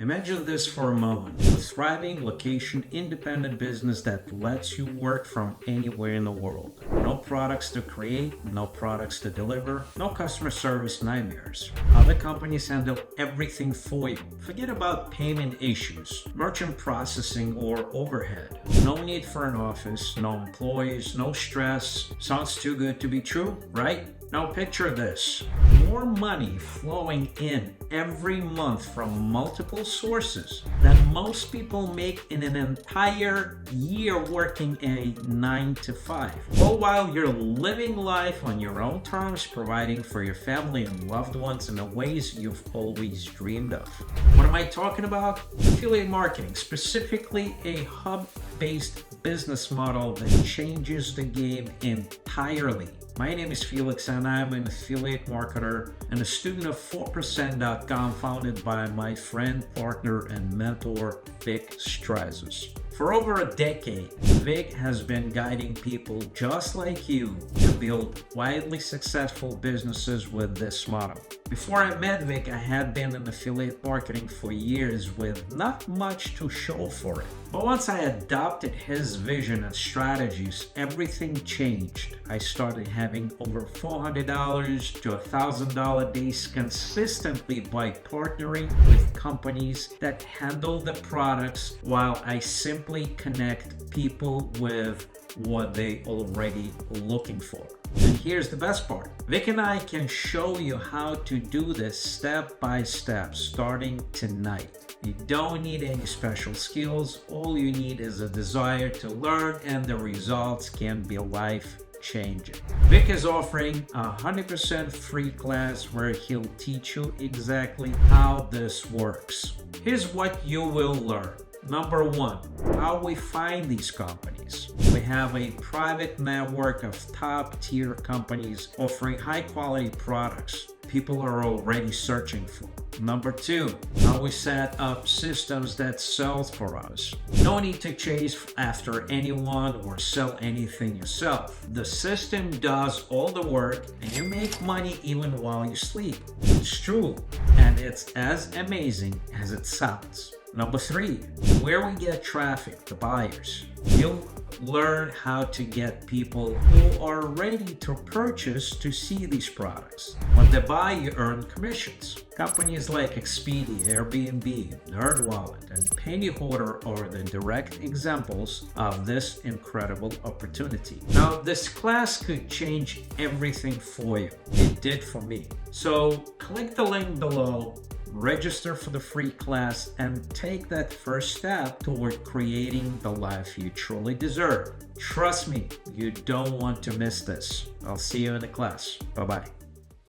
Imagine this for a moment, a thriving, location-independent business that lets you work from anywhere in the world. No products to create, no products to deliver, no customer service nightmares. Other companies handle everything for you. Forget about payment issues, merchant processing, or overhead. No need for an office, no employees, no stress. Sounds too good to be true, right? Now picture this. More money flowing in every month from multiple sources than most people make in an entire year working a 9 to 5. All while you're living life on your own terms, providing for your family and loved ones in the ways you've always dreamed of. What am I talking about? Affiliate marketing, specifically a hub-based business model that changes the game entirely. My name is Felix and I'm an affiliate marketer and a student of 𝗓𝗏percent.com, founded by my friend, partner, and mentor, Vick Strizheus. For over a decade, Vick has been guiding people just like you to build widely successful businesses with this model. Before I met Vick, I had been in affiliate marketing for years with not much to show for it. But once I adopted his vision and strategies, everything changed. I started having over $400 to $1,000 days consistently by partnering with companies that handle the products while I simply connect people with what they already looking for. And here's the best part. Vick and I can show you how to do this step by step starting tonight. You don't need any special skills. All you need is a desire to learn, and the results can be life-changing. Vick is offering a 100% free class where he'll teach you exactly how this works. Here's what you will learn. Number one, how we find these companies. We have a private network of top-tier companies offering high-quality products people are already searching for. Number two, how we set up systems that sell for us. No need to chase after anyone or sell anything yourself. The system does all the work and you make money even while you sleep. It's true, and it's as amazing as it sounds. Number three, where we get traffic, the buyers. You'll learn how to get people who are ready to purchase to see these products. When they buy, you earn commissions. Companies like Expedia, Airbnb, NerdWallet, and Pennyholder are the direct examples of this incredible opportunity. Now, this class could change everything for you. It did for me. So click the link below, register for the free class, and take that first step toward creating the life you truly deserve. Trust me, you don't want to miss this. I'll see you in the class. Bye-bye.